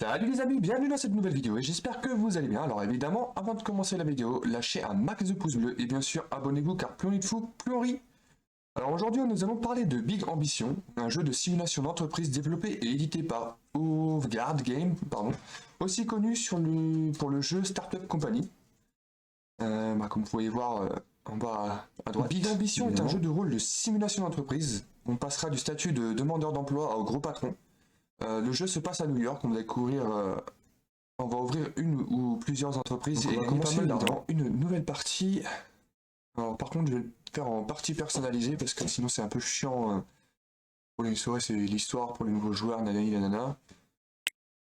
Salut les amis, bienvenue dans cette nouvelle vidéo et j'espère que vous allez bien. Alors évidemment, avant de commencer la vidéo, lâchez un max de pouces bleus et bien sûr abonnez-vous car plus on est de fous, plus on rit. Alors aujourd'hui nous allons parler de Big Ambition, un jeu de simulation d'entreprise développé et édité par Oathguard Game, aussi connu pour le jeu Startup Company. Comme vous pouvez voir en bas à droite. Big Ambition est un jeu de rôle de simulation d'entreprise. On passera du statut de demandeur d'emploi au gros patron. Le jeu se passe à New York, on va découvrir, on va ouvrir une ou plusieurs entreprises et commencer évidemment une nouvelle partie. Alors par contre je vais le faire en partie personnalisée parce que sinon c'est un peu chiant pour les soirées, c'est l'histoire pour les nouveaux joueurs, nanani nanana.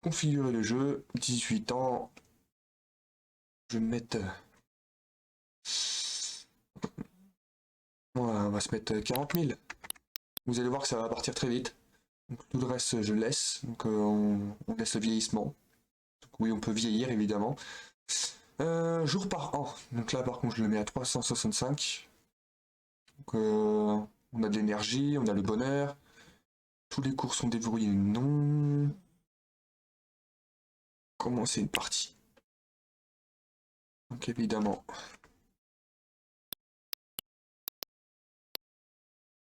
Configurer le jeu, 18 ans, je vais me mettre... Voilà, on va se mettre 40 000. Vous allez voir que ça va partir très vite. Donc, tout le reste je laisse, donc on laisse le vieillissement. Donc, oui, on peut vieillir évidemment. Jour par an, donc là par contre je le mets à 365. Donc, on a de l'énergie, on a le bonheur. Tous les cours sont déverrouillés, non. Commencer une partie. Donc évidemment.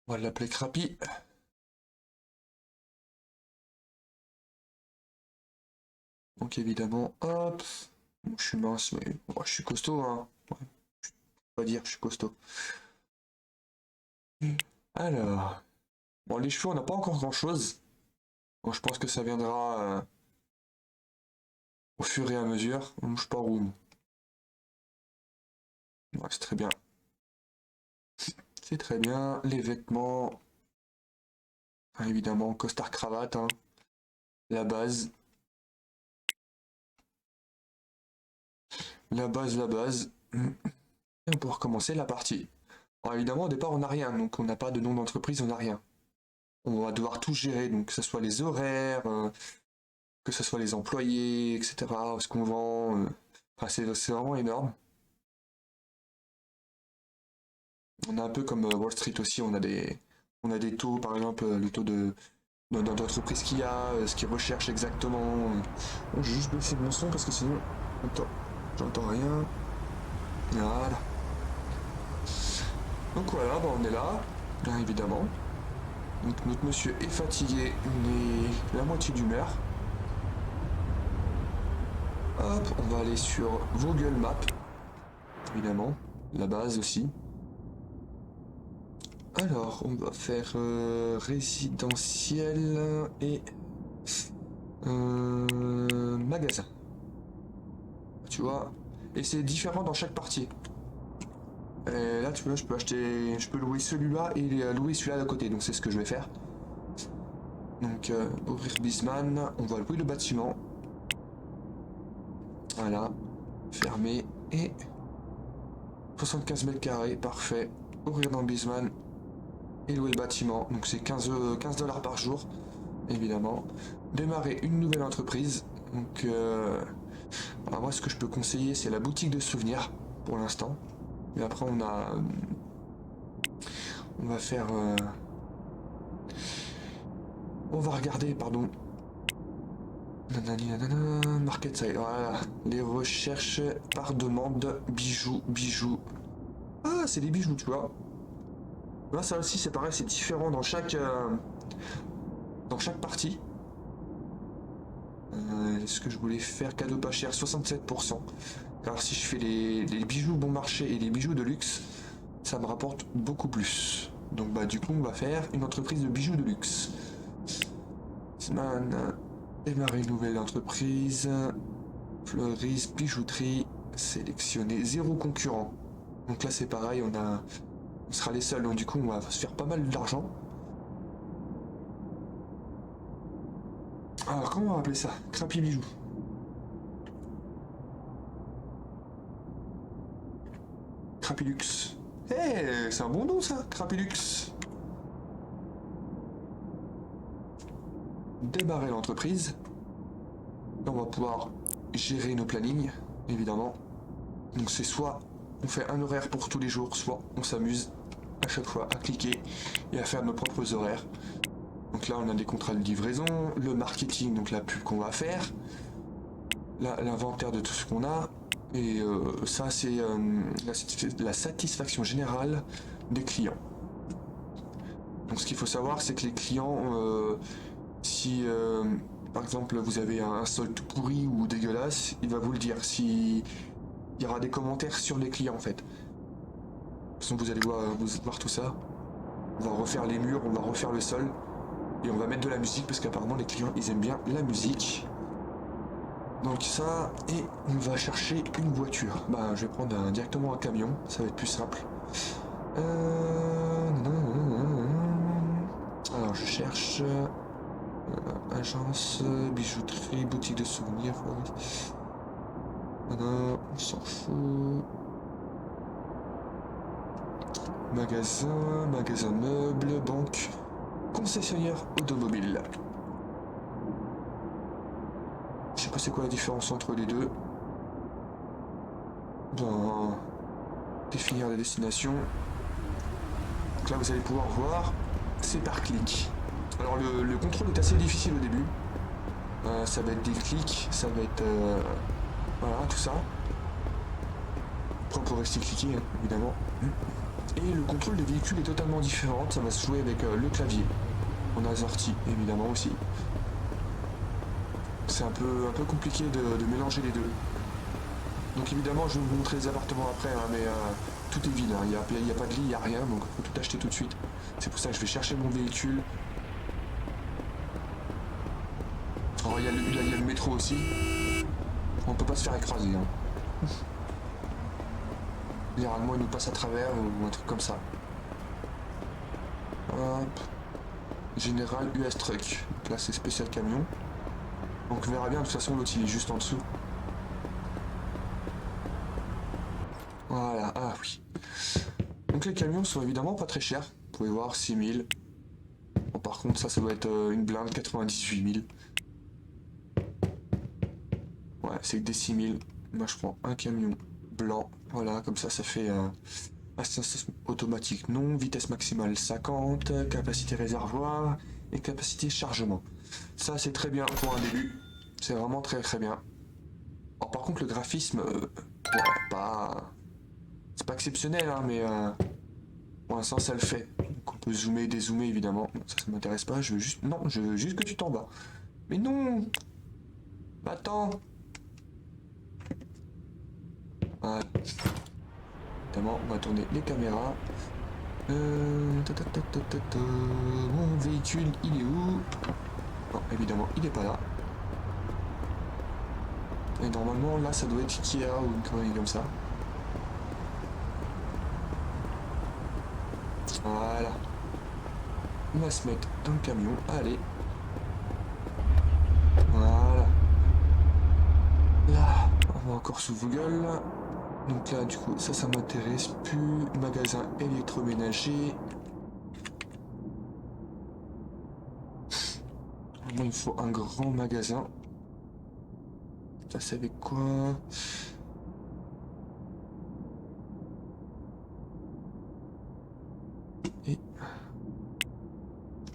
On va l'appeler Crappy. Donc évidemment, hop, bon, je suis mince, mais bon, je suis costaud, hein. Ouais, je peux pas dire, je suis costaud. Alors, bon, les cheveux, on n'a pas encore grand-chose. Bon, je pense que ça viendra au fur et à mesure. On bouge pas room. Ouais, c'est très bien. C'est très bien. Les vêtements, enfin, évidemment, costard cravate, hein. La base. La base. Et on peut recommencer la partie. Alors évidemment, au départ, on n'a rien, donc on n'a pas de nom d'entreprise, on n'a rien. On va devoir tout gérer, donc que ce soit les horaires, que ce soit les employés, etc., ce qu'on vend. Enfin, c'est vraiment énorme. On a un peu comme Wall Street aussi, on a des taux, par exemple, le taux d'entreprise qu'il y a, ce qu'ils recherchent exactement. Bon, j'ai juste baissé mon son parce que sinon, attends, j'entends rien. Voilà. Donc voilà, bah on est là, bien évidemment. Donc notre monsieur est fatigué, on est la moitié d'humeur. Hop, on va aller sur Google Maps, évidemment, la base aussi. Alors, on va faire résidentiel et magasin. Tu vois, et c'est différent dans chaque partie. Et là, tu vois, je peux louer celui-là et louer celui-là d'à côté. Donc c'est ce que je vais faire. Donc ouvrir Bisman, on va louer le bâtiment. Voilà, fermer et 75 mètres carrés, parfait. Ouvrir dans Bisman et louer le bâtiment. Donc c'est 15 $ par jour, évidemment. Démarrer une nouvelle entreprise. Donc alors moi ce que je peux conseiller c'est la boutique de souvenirs pour l'instant. Mais après on va faire on va regarder, pardon. Market side, voilà. Les recherches par demande, bijoux. Ah, c'est des bijoux, tu vois. Là, ça aussi, c'est pareil, c'est différent dans chaque partie. Ce que je voulais faire, cadeau pas cher, 67%. Alors si je fais les bijoux bon marché et les bijoux de luxe, ça me rapporte beaucoup plus. Donc bah du coup on va faire une entreprise de bijoux de luxe. Démarrer une nouvelle entreprise. Fleuriste, bijouterie, sélectionner, 0 concurrent. Donc là c'est pareil, on sera les seuls, donc du coup on va se faire pas mal d'argent. Alors comment on va appeler ça? Crappy bijoux. Crapilux. Eh, c'est un bon nom ça, Crapilux. Démarrer l'entreprise. On va pouvoir gérer nos plannings, évidemment. Donc c'est soit on fait un horaire pour tous les jours, soit on s'amuse à chaque fois à cliquer et à faire nos propres horaires. Donc là, on a des contrats de livraison, le marketing, donc la pub qu'on va faire, l'inventaire de tout ce qu'on a, et ça, c'est la satisfaction générale des clients. Donc ce qu'il faut savoir, c'est que les clients, si par exemple vous avez un solde tout pourri ou dégueulasse, il va vous le dire. Si il y aura des commentaires sur les clients en fait. De toute façon, vous allez voir tout ça. On va refaire les murs, on va refaire le sol. Et on va mettre de la musique parce qu'apparemment les clients ils aiment bien la musique. Donc ça, et on va chercher une voiture. Bah je vais prendre directement un camion, ça va être plus simple. Alors je cherche agence, bijouterie, boutique de souvenirs. On s'en fout. Magasin meubles, banque, concessionnaire automobile. Je sais pas c'est quoi la différence entre les deux. Dans définir la destination. Donc là vous allez pouvoir voir, c'est par clic. Alors le contrôle est assez difficile au début. Ça va être des clics, ça va être voilà tout ça. Après on peut rester cliqué hein, évidemment. Et le contrôle des véhicules est totalement différent, ça va se jouer avec le clavier. On a sorti évidemment aussi. C'est un peu compliqué de mélanger les deux. Donc évidemment je vais vous montrer les appartements après, hein, mais tout est vide, il n'y a pas de lit, il n'y a rien, donc il faut tout acheter tout de suite. C'est pour ça que je vais chercher mon véhicule. Alors il y a le métro aussi. On peut pas se faire écraser. Hein. Généralement il nous passe à travers ou un truc comme ça. Hop. Général US Truck. Donc là c'est spécial camion. Donc on verra bien, de toute façon l'autre il est juste en dessous. Voilà, ah oui. Donc les camions sont évidemment pas très chers. Vous pouvez voir 6000. Bon, par contre ça doit être une blinde 98 000. Ouais, c'est que des 6000. Moi je prends un camion blanc. Voilà, comme ça fait assistance automatique non, vitesse maximale 50, capacité réservoir et capacité chargement. Ça c'est très bien pour un début. C'est vraiment très très bien. Alors, par contre le graphisme, ouais, c'est pas exceptionnel hein, mais pour l'instant ça le fait. Donc on peut zoomer, dézoomer évidemment. Ça m'intéresse pas, je veux juste. Non, je veux juste que tu t'en bats. Mais non. Attends. Voilà. Évidemment, on va tourner les caméras. Mon véhicule, il est où? Non, évidemment, il est pas là. Et normalement, là, ça doit être Ikea ou une connerie comme ça. Voilà. On va se mettre dans le camion. Allez. Voilà. Là, on va encore sous Google. Donc là, du coup, ça m'intéresse plus. Magasin électroménager. Il me faut un grand magasin. Ça, c'est avec quoi? Et...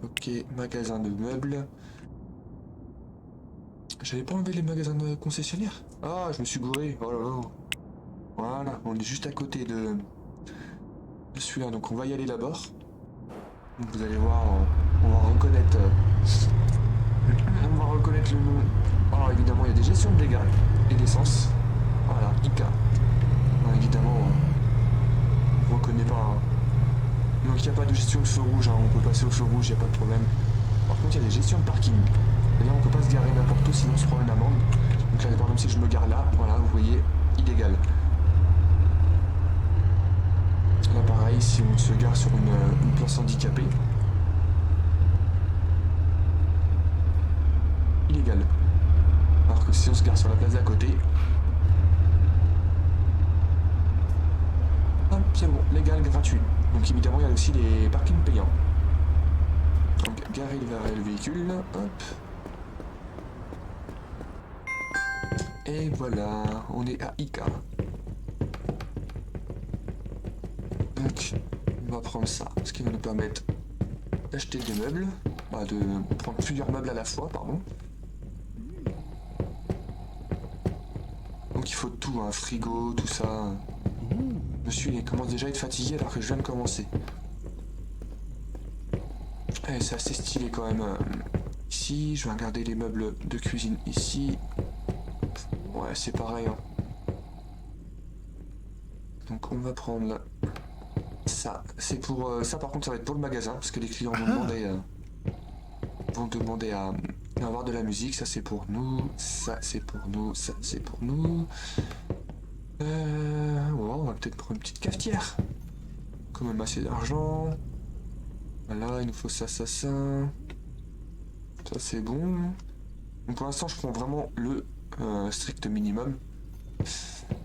Ok, magasin de meubles. J'avais pas enlevé les magasins de concessionnaires? Ah, je me suis gouré. Oh là là. Voilà, on est juste à côté de celui-là, donc on va y aller d'abord. Vous allez voir, on va reconnaître le nom. Alors évidemment, il y a des gestions de dégâts et d'essence. Voilà, ICA. Alors, évidemment, on ne reconnaît pas. Hein. Donc il n'y a pas de gestion de feu rouge, hein. On peut passer au feu rouge, il n'y a pas de problème. Par contre, il y a des gestions de parking. C'est-à-dire on peut pas se garer n'importe où, sinon on se prend une amende. Donc là, par exemple, si je me gare là, voilà, vous voyez, illégal. Là pareil, si on se gare sur une place handicapée, illégal. Alors que si on se gare sur la place d'à côté, hop, c'est bon, légal, gratuit. Donc évidemment il y a aussi des parkings payants. Donc garer le véhicule, hop. Et voilà, on est à ICA. Donc, on va prendre ça, ce qui va nous permettre d'acheter des meubles. de prendre plusieurs meubles à la fois, pardon. Donc il faut tout, un frigo, tout ça. Monsieur il commence déjà à être fatigué alors que je viens de commencer. Et c'est assez stylé quand même. Ici, je vais regarder les meubles de cuisine ici. Ouais, c'est pareil. Hein. Donc on va prendre ça. C'est pour ça par contre ça va être pour le magasin parce que les clients vont demander à avoir de la musique. Ça c'est pour nous. Ça c'est pour nous. Ça c'est pour nous. On va peut-être prendre une petite cafetière. Quand même assez d'argent. Voilà, il nous faut ça, ça, ça. Ça c'est bon. Donc pour l'instant je prends vraiment le strict minimum.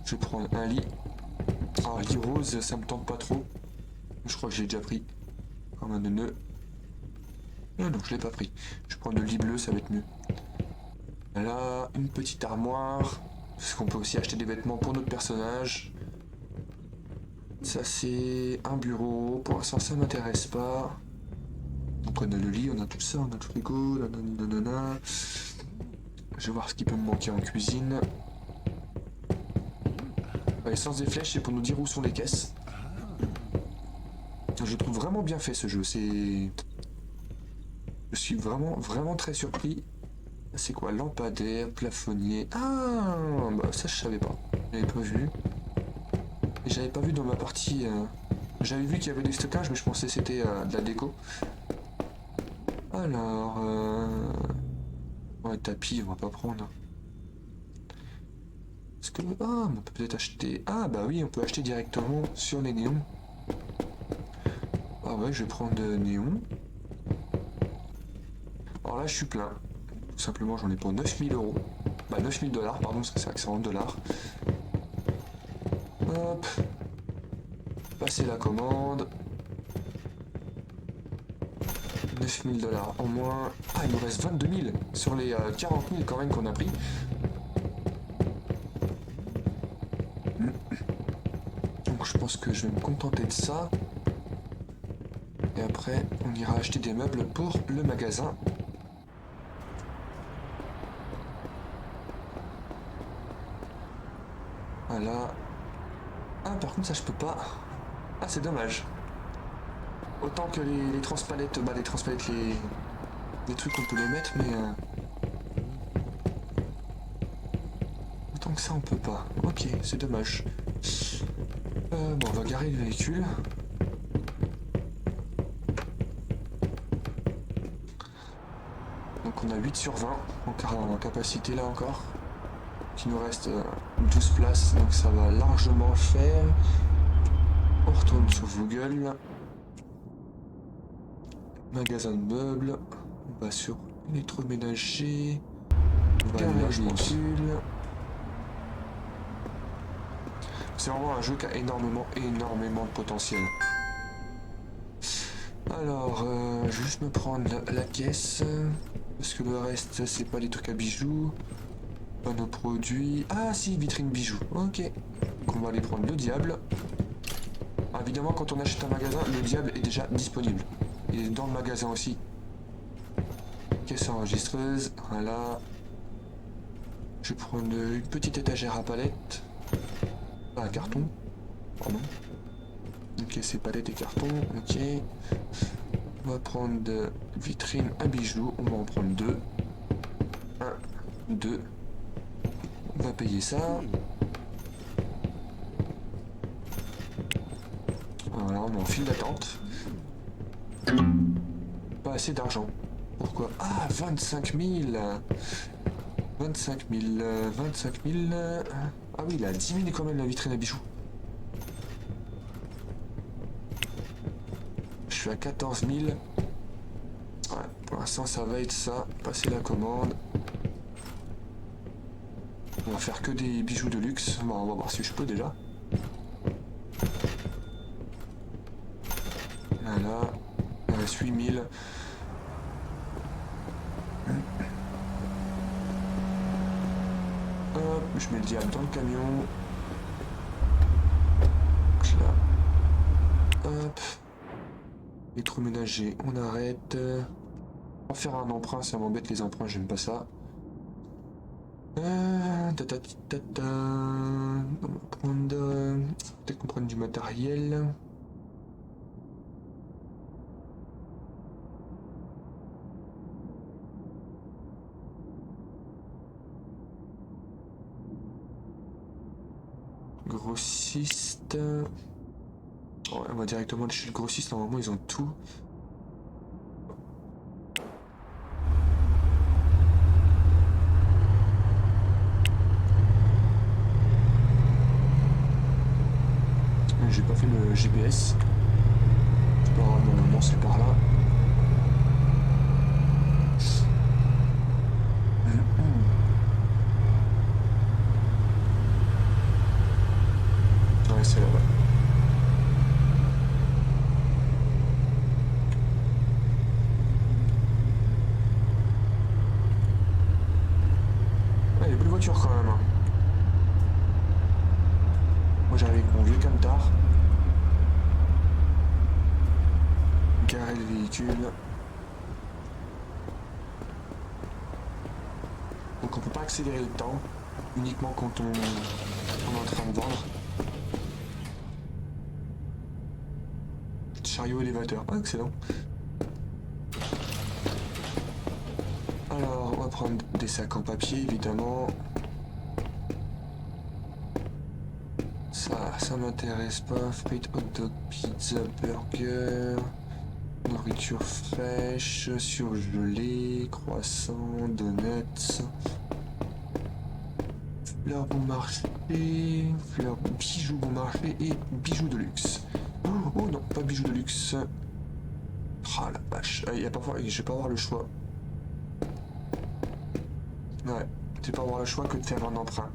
Je vais prendre un lit. Ah, lit rose, ça me tente pas trop. Je crois que j'ai déjà pris. Comme un nœud. Ah non, je l'ai pas pris. Je vais prendre le lit bleu, ça va être mieux. Là, une petite armoire. Parce qu'on peut aussi acheter des vêtements pour notre personnage. Ça c'est un bureau. Pour l'instant ça m'intéresse pas. Donc on a le lit, on a tout ça, on a le frigo, nanana. Je vais voir ce qui peut me manquer en cuisine. L'essence des flèches, c'est pour nous dire où sont les caisses. Je trouve vraiment bien fait ce jeu. Je suis vraiment très surpris. C'est quoi? Lampadaire, plafonnier. Ah, bah ça je savais pas. J'avais pas vu. Et j'avais pas vu dans ma partie. J'avais vu qu'il y avait des stockages, mais je pensais que c'était de la déco. Alors, ouais, tapis, on va pas prendre. Est-ce que on peut peut-être acheter. Ah bah oui, on peut acheter directement sur les néons. Ah ouais, je vais prendre néon. Alors là, je suis plein. Tout simplement, j'en ai pour 9000 euros. Bah 9000 $, pardon, parce que c'est vrai que c'est en dollars. Hop. Passer la commande. 9000 $ en moins. Ah, il nous reste 22 000 sur les 40 000 quand même qu'on a pris. Donc je pense que je vais me contenter de ça. Et après, on ira acheter des meubles pour le magasin. Voilà. Ah, par contre, ça je peux pas. Ah, c'est dommage. Autant que les transpalettes, les transpalettes, les trucs on peut les mettre, mais autant que ça on peut pas. Ok, c'est dommage. Bon, on va garer le véhicule. Donc on a 8 sur 20 en capacité là encore. Il nous reste 12 places, donc ça va largement faire. On retourne sur Google. Magasin de meubles. On va sur électroménager. On va aller à véhicule. C'est vraiment un jeu qui a énormément de potentiel. Alors, je vais juste me prendre la caisse. Parce que le reste, c'est pas les trucs à bijoux. Pas nos produits. Ah si, vitrine bijoux. Ok. Donc on va aller prendre le diable. Alors, évidemment, quand on achète un magasin, le diable est déjà disponible. Il est dans le magasin aussi. Caisse enregistreuse. Voilà. Je vais prendre une petite étagère à palettes. Ah, carton. Pardon. Ok, c'est palettes et carton. Ok. On va prendre de vitrine à bijoux. On va en prendre 2. 1, 2. On va payer ça. Voilà, on est en file d'attente. Pas assez d'argent. Pourquoi? Ah, 25 000. 25 000. 25 000. Ah oui, il a 10 000 quand même la vitrine à bijoux. Je suis à 14 000. Ouais, pour l'instant, ça va être ça. Passer la commande. On va faire que des bijoux de luxe. Bon, on va voir si je peux déjà. Voilà. Il reste 8 000. Hop, je mets le diable dans le camion. Là. Hop. Électroménager, on arrête. On va faire un emprunt, ça m'embête les emprunts, j'aime pas ça. On va prendre... peut-être qu'on prenne du matériel. Grossiste. Ouais, on va directement chez le grossiste, normalement ils ont tout. J'ai pas fait le GPS. C'est pas grave, normalement c'est par là. Ouais, c'est là-bas. Ouais, les belles voitures quand même. Hein. Moi j'arrive avec mon vieux camtar. Garer le véhicule. Donc on peut pas accélérer le temps, uniquement quand on est en train de vendre. Chariot élévateur, ah, excellent. Alors on va prendre des sacs en papier évidemment. Ça m'intéresse pas. Frites, hot dog, pizza, burger, nourriture fraîche, surgelée, croissant, donuts. Fleurs bon marché, fleurs bijoux bon marché et bijoux de luxe. Oh non, pas bijoux de luxe. Ah la vache, je vais pas avoir le choix. Ouais, je vais pas avoir le choix que de faire un emprunt.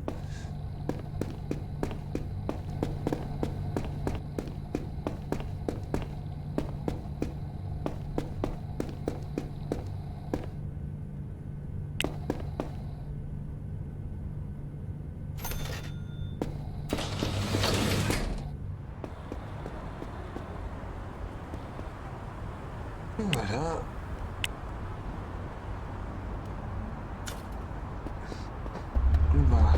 Voilà. On va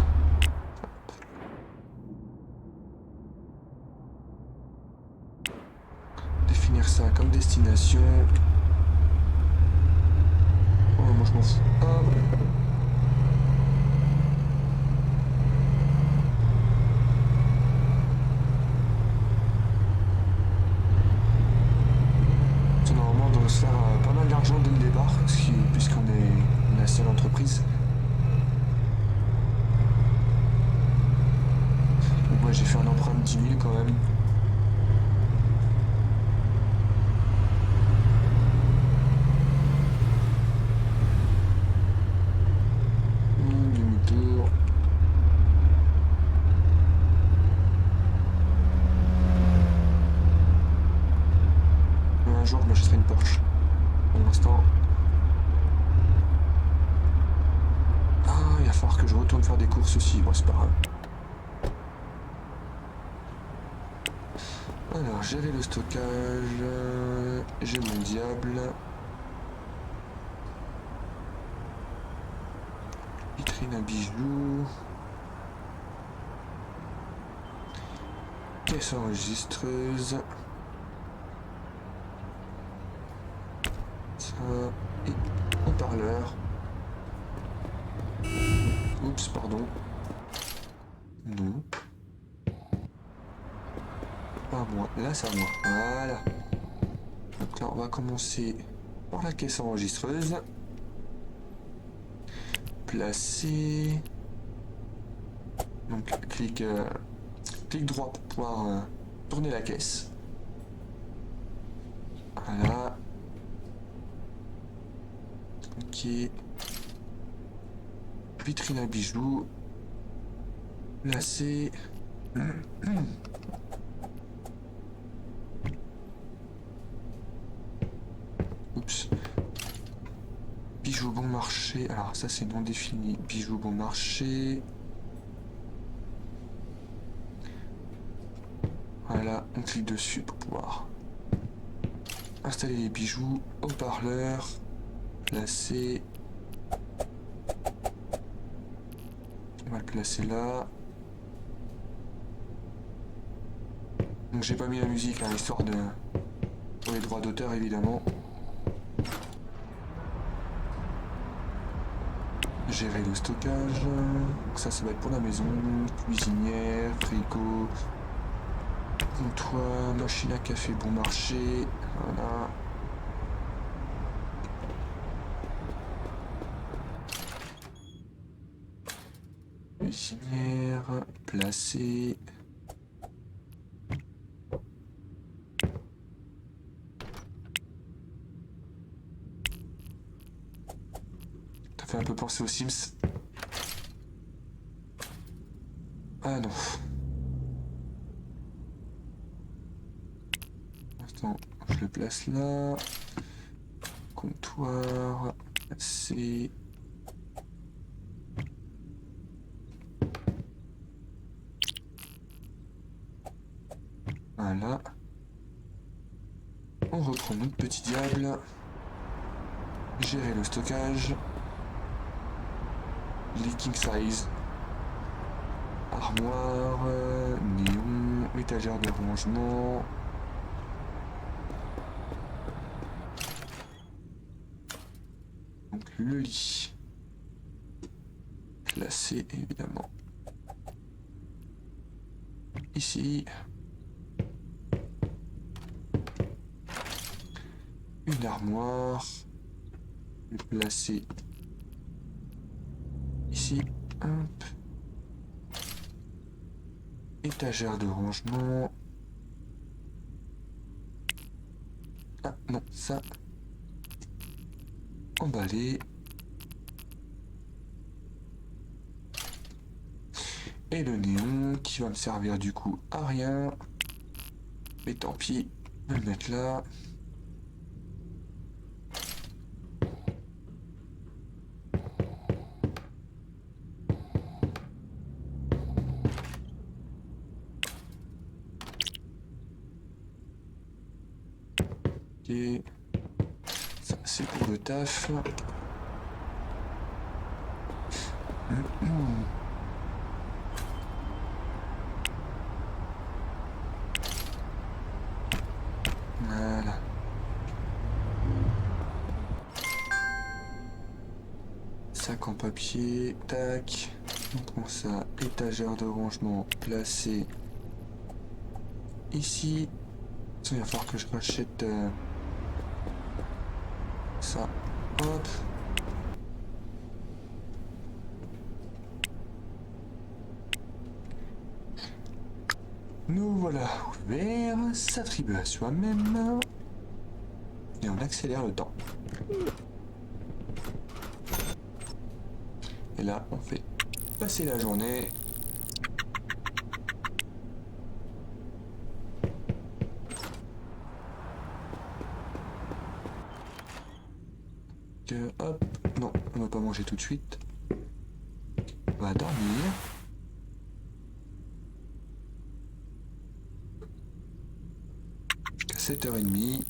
définir ça comme destination. Oh, moi je m'en fous. Hop. Normalement, on doit se faire pas mal d'argent dès le départ, puisqu'on est la seule entreprise. Donc moi j'ai fait un emprunt de 10 000 quand même. Demi-tour. Un jour je m'achèterai une Porsche. Pour l'instant. Ah, il va falloir que je retourne faire des courses aussi. Bon, c'est pas grave. Alors, gérer le stockage. J'ai mon diable. Vitrine à bijoux. Caisse enregistreuse. Ça. Et haut-parleur. Oups, pardon. Non. Pas moi. Là, c'est à moi. Voilà. Donc là, on va commencer par la caisse enregistreuse. Placer. Donc, clic droit pour pouvoir tourner la caisse. Voilà. Ok. Vitrine à bijoux. Placer. Oups. Bijoux bon marché. Alors ça c'est non défini. Bijoux bon marché. Voilà, on clique dessus pour pouvoir installer les bijoux. Haut-parleur. placer. On va le placer là. Donc j'ai pas mis la musique, hein, histoire de... pour les droits d'auteur évidemment. Gérer le stockage. Donc ça va être pour la maison. Cuisinière, frigo, comptoir, machine à café bon marché. Voilà. Cuisinière, placée. Ça fait un peu penser aux Sims. Ah non. Attends, je le place là. Comptoir, placé. Voilà. On reprend notre petit diable. Gérer le stockage. Les king size. Armoire, néon, étagère de rangement. Donc le lit. Placé évidemment. Ici. Une armoire. Placée ici. Hop. Étagère de rangement. Ah non, ça. Emballé. Et le néon qui va me servir du coup à rien. Mais tant pis, je vais le mettre là. Ok. Ça c'est pour le taf. Voilà. Sac en papier, tac. On prend ça, étagère de rangement placée ici. Il va falloir que je rachète ça. Hop. Nous voilà ouverts, s'attribue à soi-même. Et on accélère le temps. Et là, on fait passer la journée. Hop, non, on va pas manger tout de suite. On va dormir. Jusqu'à 7h30.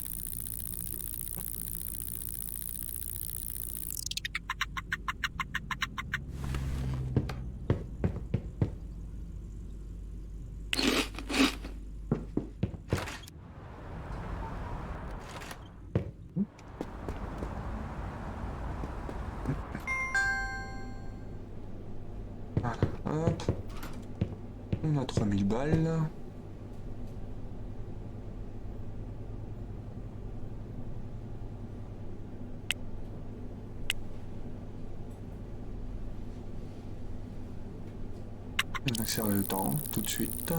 Voilà, hop. On a 3000 balles. On accélère le temps tout de suite.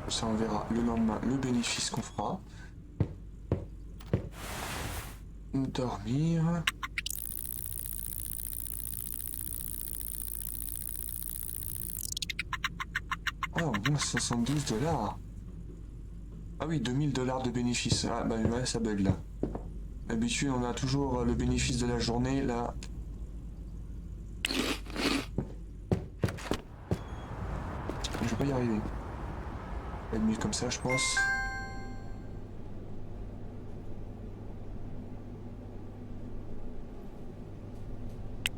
Ça, on verra le lendemain le bénéfice qu'on fera. Dormir. Ah, au moins 72 $. Ah oui, 2000 $ de bénéfice. Ah bah ouais, ça bug là. D'habitude, on a toujours le bénéfice de la journée, là. pas y arriver. On va être mieux comme ça, je pense.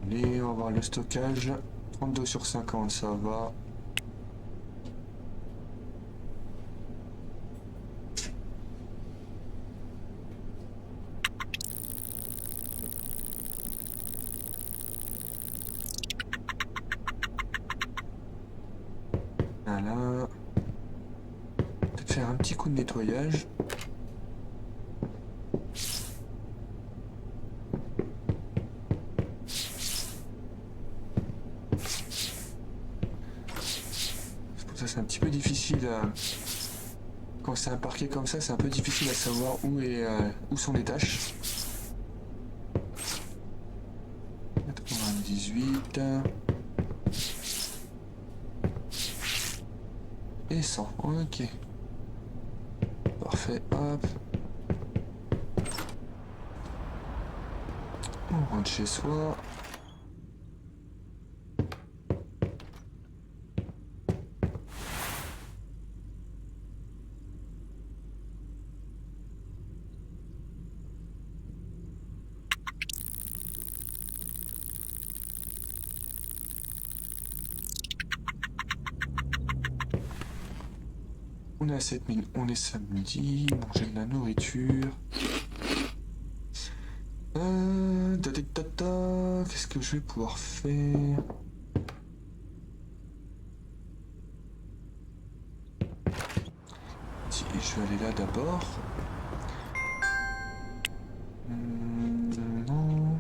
Allez, on va voir le stockage. 32 sur 50, ça va. Voilà. Peut-être faire un petit coup de nettoyage. C'est pour ça que c'est un petit peu difficile à... Quand c'est un parquet comme ça, c'est un peu difficile à savoir où sont les tâches. 98 et 100. Ok. Parfait. Hop. On rentre chez soi. On est à 7000, on est samedi, manger de la nourriture. Qu'est-ce que je vais pouvoir faire? Si, je vais aller là d'abord. Non.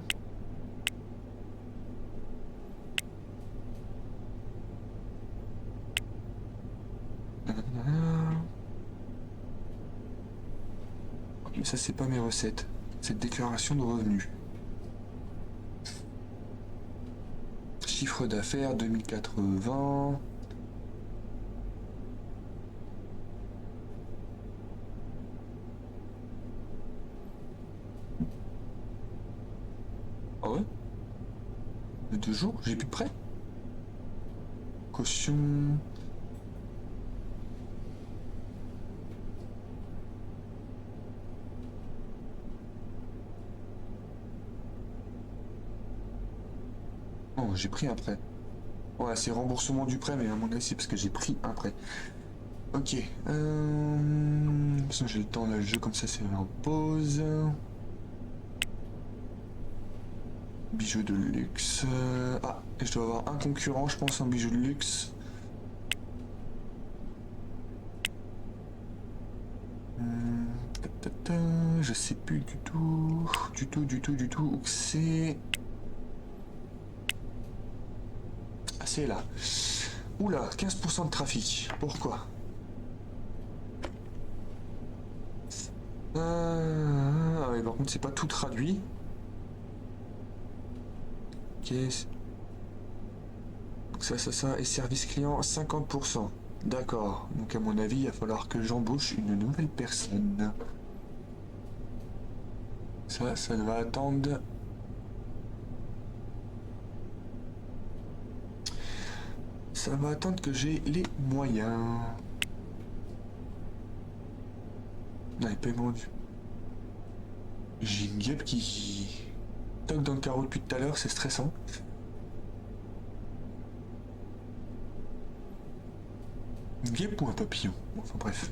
Mais ça, c'est pas mes recettes. C'est déclaration de revenus. Chiffre d'affaires 2080. Ah ouais? De 2 jours? J'ai plus de prêt? Caution. Oh, j'ai pris un prêt. Ouais, c'est remboursement du prêt, mais à mon avis, c'est parce que j'ai pris un prêt. Ok. De toute façon, j'ai le temps, là, le jeu, comme ça, c'est en pause. Bijoux de luxe. Ah, et je dois avoir un concurrent, je pense, en bijoux de luxe. Je sais plus du tout. Du tout où que c'est. Ah, c'est là. Oula, 15% de trafic. Pourquoi? Ah ouais, par contre, c'est pas tout traduit. Ok. Donc ça. Et service client, 50%. D'accord. Donc à mon avis, il va falloir que j'embauche une nouvelle personne. Ça va attendre. Ça va attendre que j'ai les moyens. Non, il paiement du... J'ai une guêpe qui toque dans le carreau depuis tout à l'heure, c'est stressant. Une guêpe ou un papillon? Enfin bref.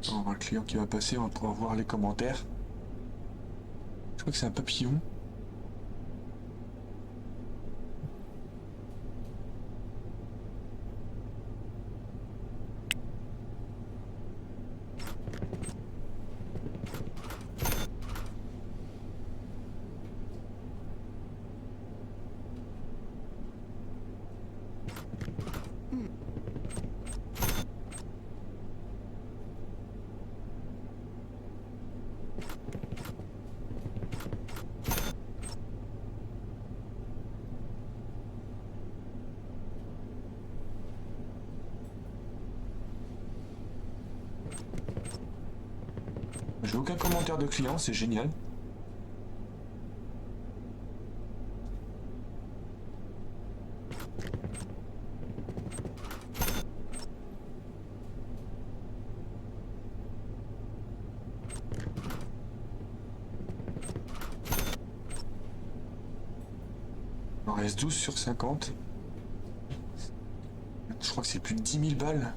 On va voir le client qui va passer, on va pouvoir voir les commentaires. Je crois que c'est un papillon. J'ai aucun commentaire de client, c'est génial. Il en reste 12 sur 50. Je crois que c'est plus de 10 000 balles.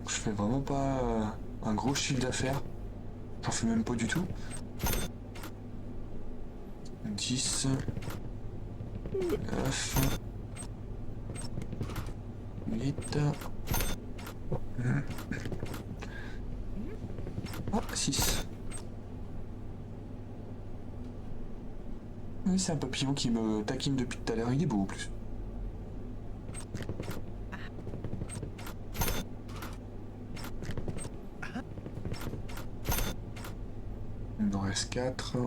Je fais vraiment pas un gros chiffre d'affaires. J'en fais même pas du tout. 10, 9, 8, 6. Oui, c'est un papillon qui me taquine depuis tout à l'heure, il est beau en plus. Il en reste 4.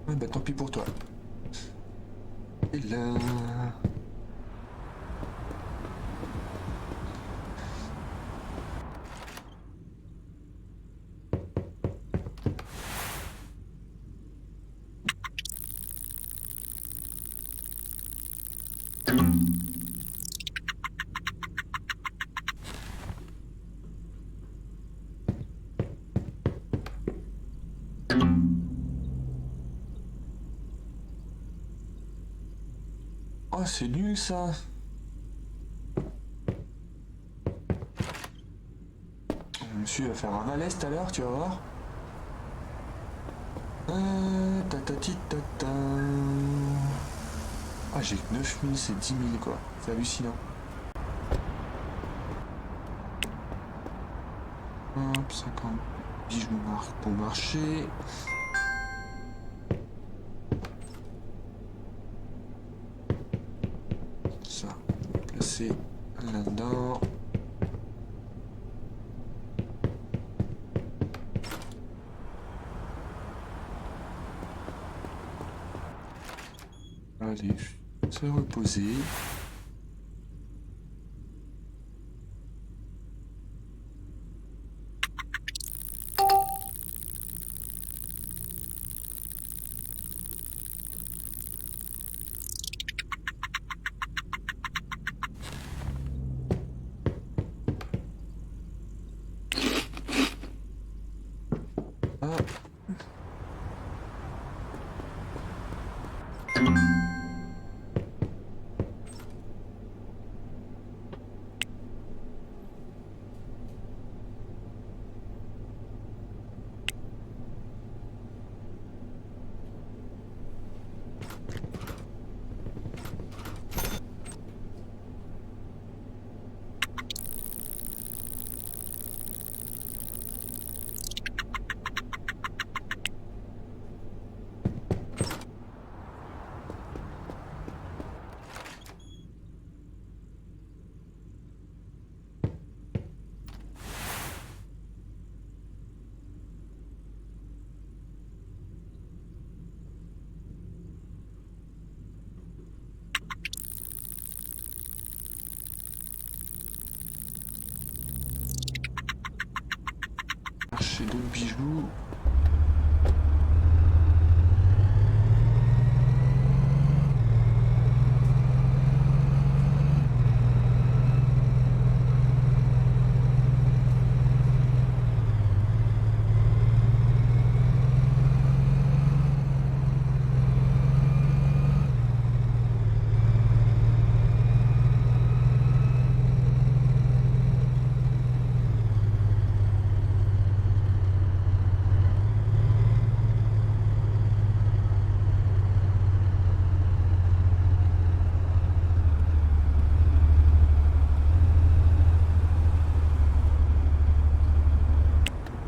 Ah bah tant pis pour toi. Et là... Oh, c'est nul ça. Monsieur va faire un malaise tout à l'heure, tu vas voir. Tatati tata. Ah, j'ai que 9000, c'est 10 000 quoi. C'est hallucinant. Hop, 50 bijoux pour marcher. Ça, placer là-dedans. Allez, se reposer. Ah. Chercher d'autres bijoux.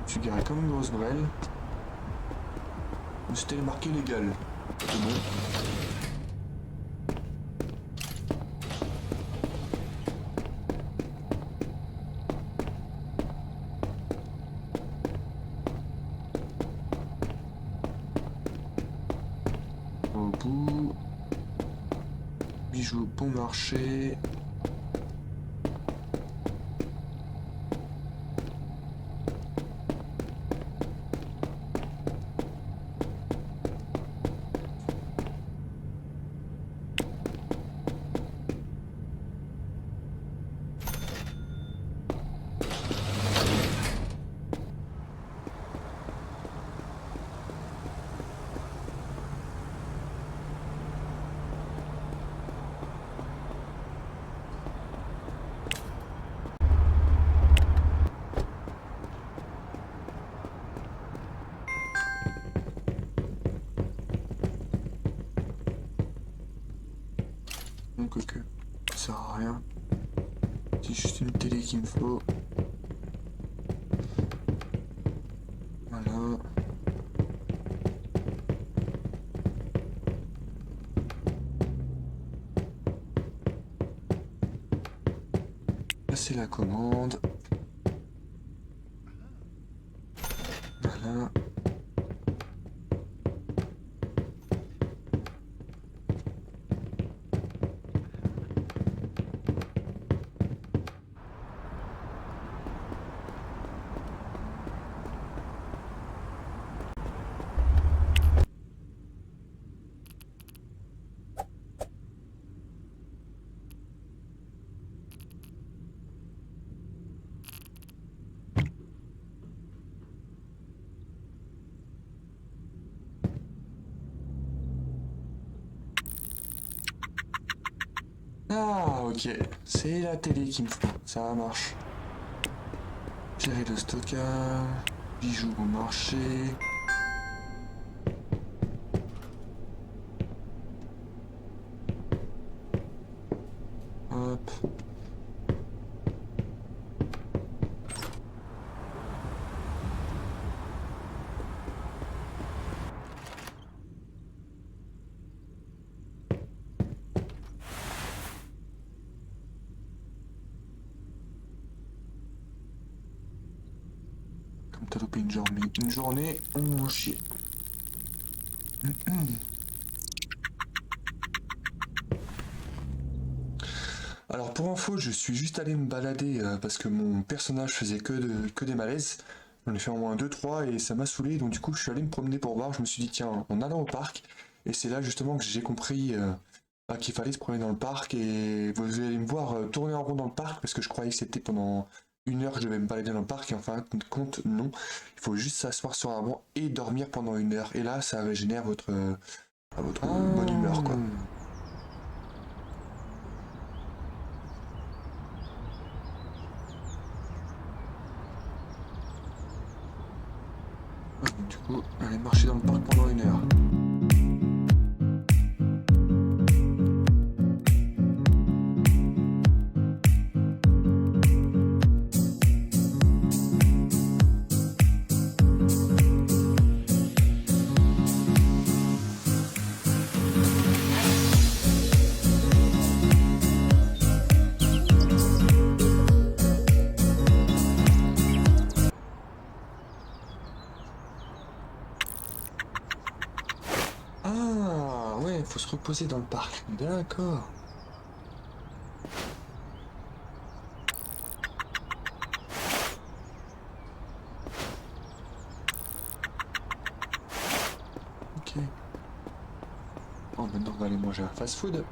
Je suis garé comme une grosse brêle. C'était marqué légal. C'est bon. bijoux bon marché. Donc que ça sert à rien. C'est juste une télé qu'il me faut. Voilà. Là c'est la commande. Voilà. Ah, ok. C'est la télé qu'il me faut. Ça marche. Gérer le stockage. Bijoux au marché. Hop. Comme t'as loupé une journée, on en chie. Alors pour info, je suis juste allé me balader parce que mon personnage faisait que des malaises. J'en ai fait au moins deux trois et ça m'a saoulé, donc du coup je suis allé me promener pour voir. Je me suis dit tiens, en allant au parc, et c'est là justement que j'ai compris qu'il fallait se promener dans le parc, et vous allez me voir tourner en rond dans le parc parce que je croyais que c'était pendant une heure que je vais me balader dans le parc, et en fin de compte non. Il faut juste s'asseoir sur un banc et dormir pendant une heure, et là ça régénère votre bonne humeur quoi. Du coup, aller marcher dans le parc pendant une heure. Ah, ouais, faut se reposer dans le parc. D'accord. Ok. Bon, maintenant on va aller manger un fast-food.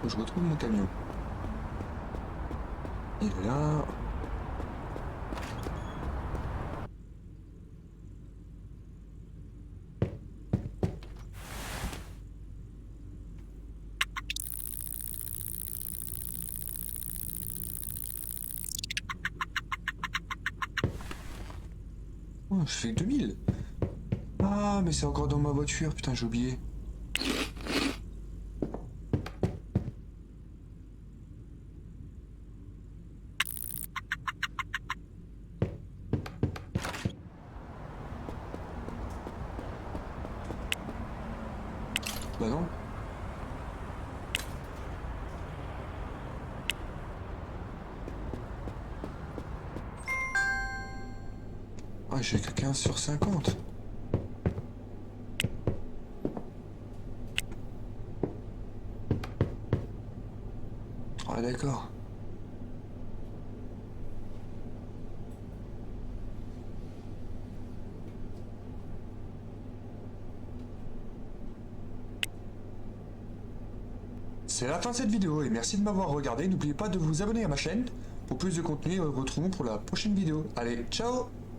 Faut que je retrouve mon camion. Il est là. Oh, je fais 2000. Ah, mais c'est encore dans ma voiture. Putain, j'ai oublié. Bah non. Ah, j'ai que 15 sur 50. Ah, d'accord. C'est la fin de cette vidéo et merci de m'avoir regardé. N'oubliez pas de vous abonner à ma chaîne pour plus de contenu et retrouvons pour la prochaine vidéo. Allez, ciao!